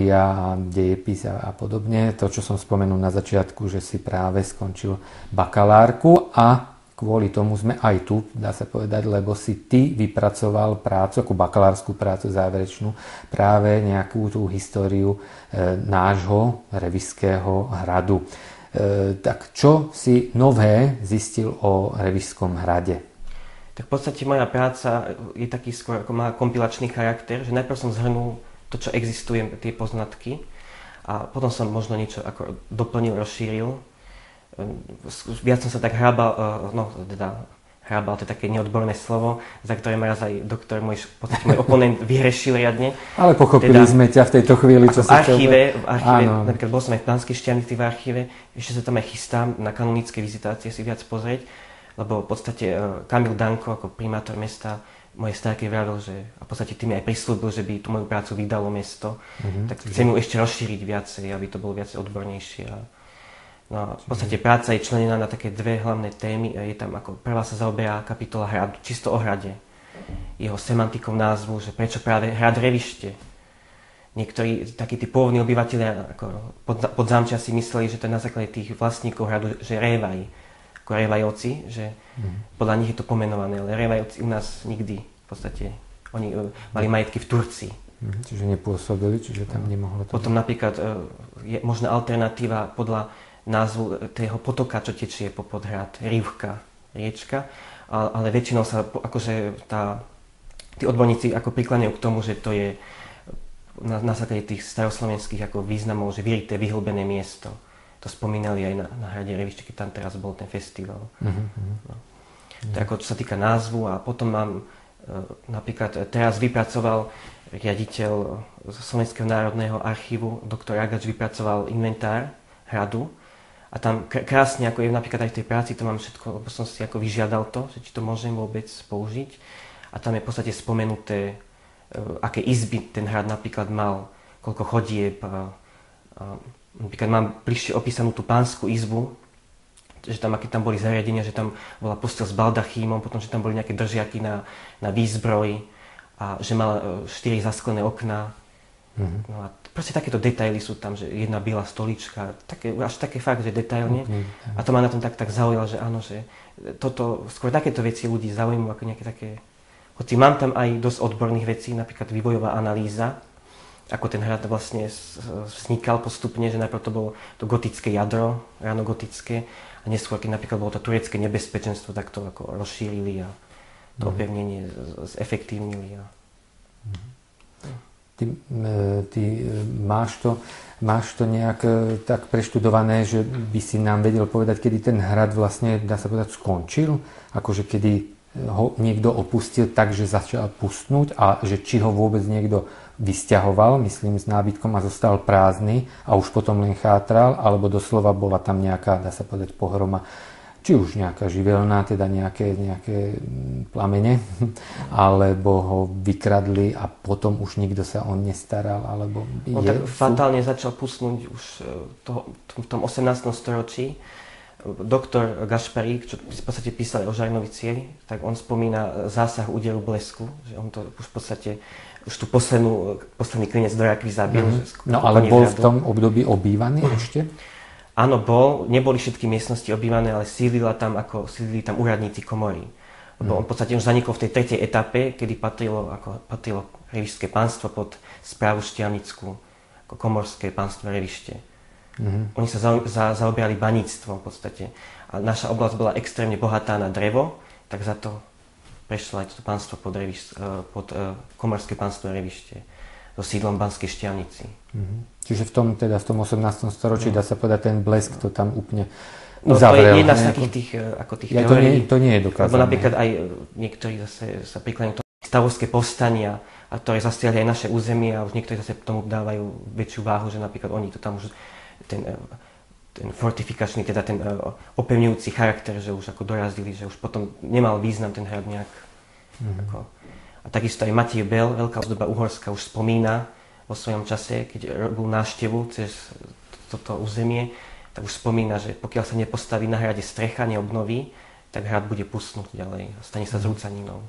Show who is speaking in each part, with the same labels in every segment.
Speaker 1: a dejepis a podobne. To, čo som spomenul na začiatku, že si práve skončil bakalárku a kvôli tomu sme aj tu, dá sa povedať, lebo si ty vypracoval prácu, ako bakalárskú prácu záverečnú, práve nejakú tú históriu nášho Revišského hradu. Tak čo si nové zistil o Revišskom hrade?
Speaker 2: Tak v podstate moja práca je taký skôr, ako má kompilačný charakter, že najprv som zhrnul to, čo existuje, tie poznatky a potom som možno niečo ako doplnil, rozšíril. Viac som sa tak hrabal, hrabal, to je také neodborné slovo, za ktoré ma raz aj doktor, môj oponent vyrešil riadne.
Speaker 1: Ale pochopili sme ťa v tejto chvíli, čo si chcel.
Speaker 2: V archíve, napríklad bol som aj v Banskej Štiavnici v archíve, ešte sa tam aj chystám na kanonické vizitácie si viac pozrieť, lebo v podstate Kamil Danko ako primátor mesta mojej starke vravil, že a v podstate tým aj prislúbil, že by tú moju prácu vydalo mesto, tak chcem ju ešte rozšíriť viacej, aby to bolo viac odbornejšie. No, v podstate práca je členená na také dve hlavné témy. Je tam ako prvá sa zaoberá kapitola hradu, čisto o hrade. Jeho semantikou názvu, že prečo práve hrad Revište. Niektorí takí tí pôvodní obyvatelia ako podzámčia si mysleli, že to je na základe tých vlastníkov hradu, že Révaj, ako Révajovci, že podľa nich je to pomenované, ale Révajovci u nás nikdy v podstate, oni mali majetky v Turcii.
Speaker 1: Čiže nepôsobili, čiže tam nemohlo to...
Speaker 2: Potom napríklad je možná alternatíva podľa názvu toho potoka, čo tečie popod hrad, Rivka, riečka, ale väčšinou sa akože tí odborníci ako prikláňajú k tomu, že to je na základe tých staroslovenských ako významov, že vyrité, vyhlbené miesto. To spomínali aj na hrade Revište, keď tam teraz bol ten festival. No. To je ako, čo sa týka názvu a potom mám napríklad teraz vypracoval riaditeľ Slovenského národného archívu, doktor Agač vypracoval inventár hradu a tam krásne, ako je napríklad aj v tej práci, to mám všetko, lebo som si ako vyžiadal to, že či to môžem vôbec použiť a tam je v podstate spomenuté, aké izby ten hrad napríklad mal, koľko chodieb, napríklad mám bližšie opísanú tú pánsku izbu, že tam, aké tam boli zariadenia, že tam bola posteľ s baldachímom, potom, že tam boli nejaké držiaky na výzbroj a že mala 4 zasklené okná. No a proste takéto detaily sú tam, že jedna biela stolička, až také fakt, že detailne. A to ma na tom tak zaujalo, že áno, že toto, skôr takéto veci ľudí zaujímajú ako nejaké také... Hoci mám tam aj dosť odborných vecí, napríklad vývojová analýza, ako ten hrad vlastne vznikal postupne, že najprv to bolo to gotické jadro, ráno gotické, a neskôr, keď napríklad bolo to turecké nebezpečenstvo, tak to ako rozšírili a to opevnenie zefektívnili.
Speaker 1: Ty máš to nejak tak preštudované, že by si nám vedel povedať, kedy ten hrad vlastne, dá sa povedať, skončil? Akože kedy ho niekto opustil tak, že začal pustnúť a že či ho vôbec niekto vysťahoval, myslím, s nábytkom a zostal prázdny a už potom len chátral, alebo doslova bola tam nejaká, dá sa povedať, pohroma, či už nejaká živelná, teda nejaké plamene, alebo ho vykradli a potom už nikto sa on nestaral, alebo...
Speaker 2: On tak fatálne začal pusnúť už v tom 18. storočí. Doktor Gašparík, čo v podstate písal o Žarnovicieli, tak on spomína zásah úderu blesku, že on to už v podstate už tú posledný klinec do rakvy zabil.
Speaker 1: No ale bol v tom období obývaný ešte?
Speaker 2: Áno, bol. Neboli všetky miestnosti obývané, ale sídlili tam úradníci komory. Lebo on v podstate už zanikol v tej tretej etape, kedy patrilo Revišské pánstvo pod správu Štiavnickú, ako komorské pánstvo Revište. Oni sa zaoberali baníctvom v podstate. A naša oblasť bola extrémne bohatá na drevo, tak za to prešlo aj toto pánstvo pod komorské pánstvo Revište so sídlom v Banskej Štiavnici.
Speaker 1: Čiže v tom 18. storočí, dá sa povedať, ten blesk to tam úplne uzavrel.
Speaker 2: To je jedna z takých tých teórií.
Speaker 1: To nie je dokázané.
Speaker 2: Lebo napríklad aj niektorí zase sa prikláňajú tomu stavovské povstania, a ktoré zasiahli aj naše územie a už niektorí zase tomu dávajú väčšiu váhu, že napríklad oni to tam už ten fortifikačný, teda ten opevňujúci charakter, že už ako dorazili, že už potom nemal význam ten hrad nejak. A takisto aj Matej Bel, veľká ozdoba uhorská, už spomína vo svojom čase, keď robil návštevu cez toto územie, tak už spomína, že pokiaľ sa nepostaví na hrade strecha, neobnoví, tak hrad bude pusnúť ďalej a stane sa zrúcaninou.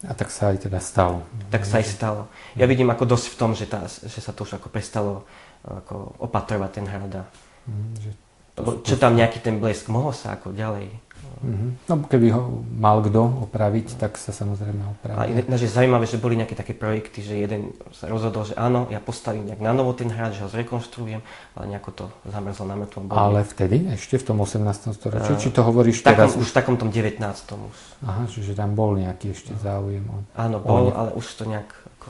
Speaker 1: A tak sa aj teda stalo.
Speaker 2: Tak sa aj stalo. Ja vidím ako dosť v tom, že sa to už ako prestalo ako opatrovať ten hrad. Čo tam nejaký ten blesk, mohol sa ako ďalej.
Speaker 1: No keby ho mal kto opraviť, tak sa samozrejme opraví.
Speaker 2: A ináč je zaujímavé, že boli nejaké také projekty, že jeden sa rozhodol, že áno, ja postavím nejak na novo ten hrad, že ho zrekonštruujem, ale nejako to zamrzlo na mŕtvom bode.
Speaker 1: Ale vtedy, ešte v tom 18. storočí, či to hovoríš teraz?
Speaker 2: Už v takom tom 19. už.
Speaker 1: Aha, že tam bol nejaký ešte záujem.
Speaker 2: Áno, bol, ale už to nejak ako...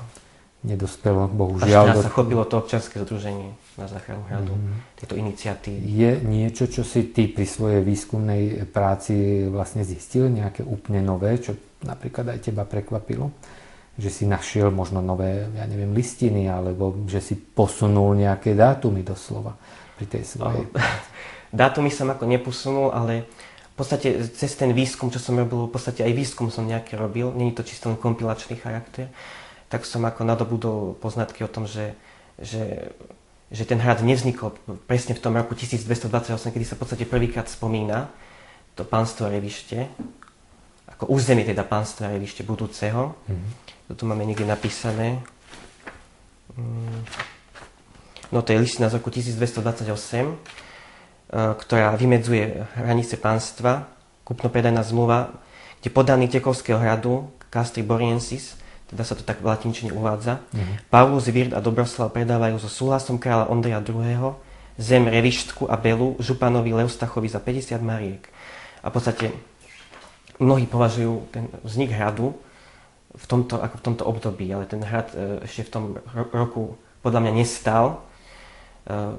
Speaker 1: nedospelo, bohužiaľ.
Speaker 2: Až teraz sa chopilo to občianske združenie na záchranu hradu, tieto iniciatívy.
Speaker 1: Je niečo, čo si ty pri svojej výskumnej práci vlastne zistil, nejaké úplne nové, čo napríklad aj teba prekvapilo? Že si našiel možno nové, ja neviem, listiny, alebo že si posunul nejaké dátumy doslova pri tej svojej práci?
Speaker 2: Dátumy som ako neposunul, ale v podstate cez ten výskum, čo som robil, v podstate aj výskum som nejaký robil, nie je to čisto len kompilačný charakter, tak som ako nadobudol poznatky o tom, že ten hrad nevznikol presne v tom roku 1228, kedy sa v podstate prvýkrát spomína to pánstvo Revište, ako územie teda pánstva Revište budúceho. To tu máme niekde napísané. No to je listina z roku 1228, ktorá vymedzuje hranice pánstva, kúpno-predajná zmluva, kde podaný Tekovského hradu, Castri Boriensis, teda sa to tak v latinčine uvádza. Pavlus, Virt a Dobroslav predávajú so súhlasom kráľa Ondreja II. Zem Revištku a Belu županovi Leustachovi za 50 mariek. A v podstate mnohí považujú ten vznik hradu v tomto období, ale ten hrad ešte v tom roku podľa mňa nestal.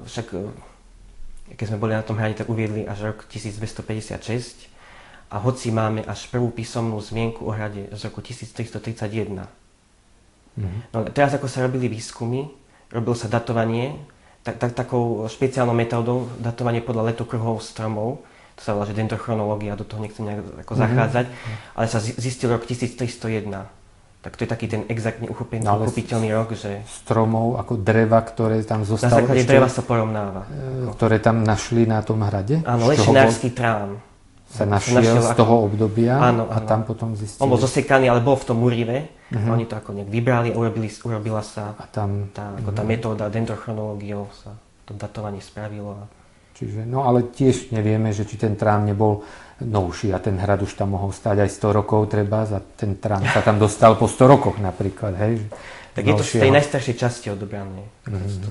Speaker 2: Však keď sme boli na tom hrade, tak uviedli až rok 1256. A hoci máme až prvú písomnú zmienku o hrade z roku 1331. No, teraz ako sa robili výskumy, robilo sa datovanie, takou špeciálnou metódou datovanie podľa letokruhov stromov, to sa volá, že dendrochronológia, do toho nechcem nejak ako zachádzať, ale sa zistil rok 1301. Tak to je taký ten exaktne uchopiteľný rok, že...
Speaker 1: Stromov ako dreva, ktoré tam zostalo...
Speaker 2: Na základe dreva sa porovnáva.
Speaker 1: Ktoré tam našli na tom hrade?
Speaker 2: Áno, lešinársky trám.
Speaker 1: Sa našiel z toho obdobia a tam potom zistili.
Speaker 2: On bol zosekaný, ale bol v tom Murive. Oni to ako nejak vybrali a urobila sa tá metóda dendrochronológiou sa to datovanie spravilo.
Speaker 1: Čiže, no ale tiež nevieme, že či ten trám nebol novší a ten hrad už tam mohol stáť aj 100 rokov treba, a ten trám sa tam dostal po 100 rokoch napríklad, hej?
Speaker 2: Tak je to z tej najstaršej časti odobranej.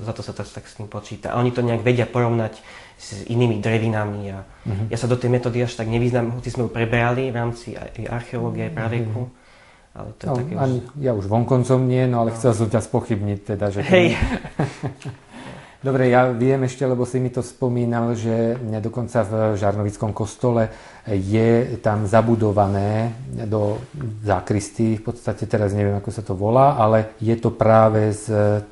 Speaker 2: Za to sa to tak s tým počíta. A oni to nejak vedia porovnať s inými drevinami. A ja sa do tej metódy až tak nevyznám, hoci sme ju preberali v rámci aj archeológie, aj praveku. Ale to je také už...
Speaker 1: Ja už vonkoncom nie, no ale chcel som ťa spochybniť teda, že...
Speaker 2: Hej.
Speaker 1: Dobre, ja viem ešte, lebo si mi to spomínal, že dokonca v Žarnovickom kostole je tam zabudované do zákristy, v podstate teraz neviem, ako sa to volá, ale je to práve z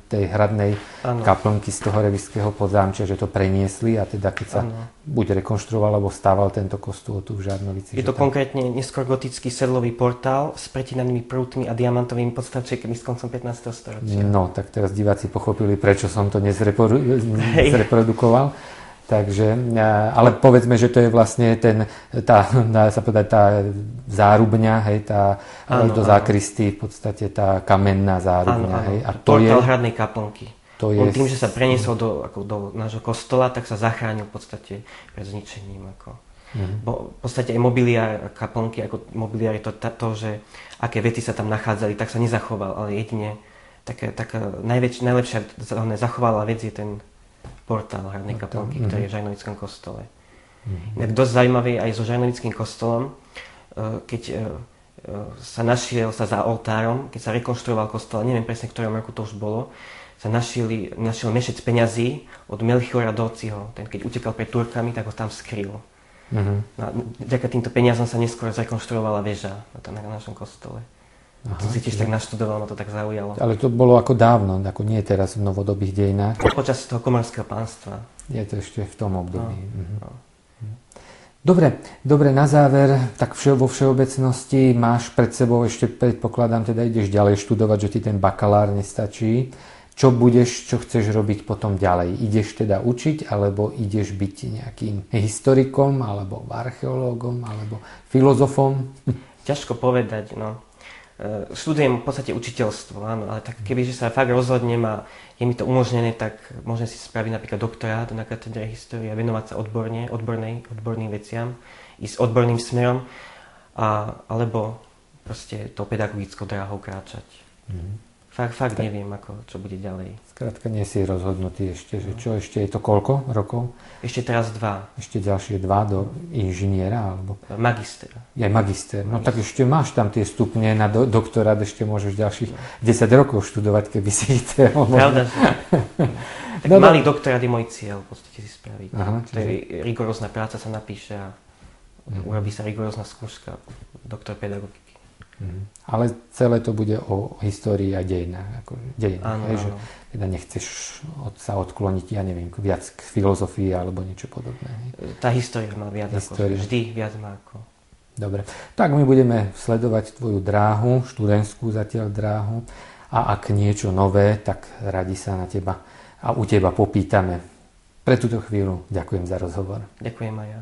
Speaker 1: tej hradnej kaplnky z toho revišského podzámčia, že to preniesli a teda keď sa buď rekonštruoval, alebo stával tento kostol tu v Žarnovici.
Speaker 2: Je to konkrétne neskôr gotický sedlový portál s pretinanými prútmi a diamantovými podstavčekmi z koncom 15. storočia. No,
Speaker 1: tak teraz diváci pochopili, prečo som to zreprodukoval. Takže, ale povedzme, že to je vlastne tá zárubňa, hej, do zákristy, v podstate tá kamenná zárubňa. Hej, a to
Speaker 2: portál hradnej kaplnky. On tým, že sa preniesol do nášho kostola, tak sa zachránil v podstate pred zničením. Bo v podstate aj mobiliár kaplnky, ako mobiliár je to, že aké vety sa tam nachádzali, tak sa nezachoval, ale jedine taká najlepšia zachovalá vec je ten portál hradnej kaplnky, ktorý je v Žarnovickom kostole. Inak dosť zaujímavé aj so Žarnovickým kostolom, keď sa našiel za oltárom, keď sa rekonštruoval kostol, neviem presne, v ktorom roku to už bolo, sa našiel mešec peňazí od Melchiora Dóciho. Ten, keď utekal pred Turkami, tak ho tam skryl. Vďaka týmto peniazom sa neskôr zrekonštruovala väža na našom kostole. To si tiež tak naštudoval, ma to tak zaujalo. Ale to bolo ako dávno, ako nie teraz v novodobých dejinách. Počas toho komorského pánstva. Je to ešte v tom období. Dobre, na záver, tak vo všeobecnosti máš pred sebou, ešte predpokladám, teda ideš ďalej študovať, že ti ten bakalár nestačí. Čo chceš robiť potom ďalej? Ideš teda učiť, alebo ideš byť nejakým historikom, alebo archeológom, alebo filozofom? Ťažko povedať, no. študujem v podstate učiteľstvo, áno, ale tak kebyže sa fakt rozhodnem a je mi to umožnené, tak môžem si spraviť napríklad doktorát na katedre histórie a venovať sa odborným veciam, ísť odborným smerom, alebo proste tou pedagogickou dráhou kráčať. Fakt neviem, čo bude ďalej.
Speaker 1: Skrátka nie si rozhodnutý ešte, že čo ešte je to koľko rokov?
Speaker 2: Ešte teraz 2.
Speaker 1: Ešte ďalšie 2 do inžiniera? Alebo...
Speaker 2: Magister.
Speaker 1: Je magister. No tak ešte máš tam tie stupne na doktorát, ešte môžeš ďalších 10 rokov študovať, keby si chcel.
Speaker 2: Pravda, že? Tak malý doktorát je môj cieľ, v podstate si spraviť.
Speaker 1: Aha,
Speaker 2: to je rigorózna práca, sa napíše a urobí sa rigorózna skúška, doktor pedagogiky.
Speaker 1: Ale celé to bude o histórii a dejinách.
Speaker 2: Áno.
Speaker 1: Že teda nechceš sa odkloniť, ja neviem, viac k filozofii alebo niečo podobné.
Speaker 2: Tá história má viac vždy viac má ako.
Speaker 1: Dobre, tak my budeme sledovať tvoju dráhu, študentskú zatiaľ dráhu a ak niečo nové, tak radi sa na teba a u teba popýtame. Pre túto chvíľu ďakujem za rozhovor.
Speaker 2: Ďakujem aj ja.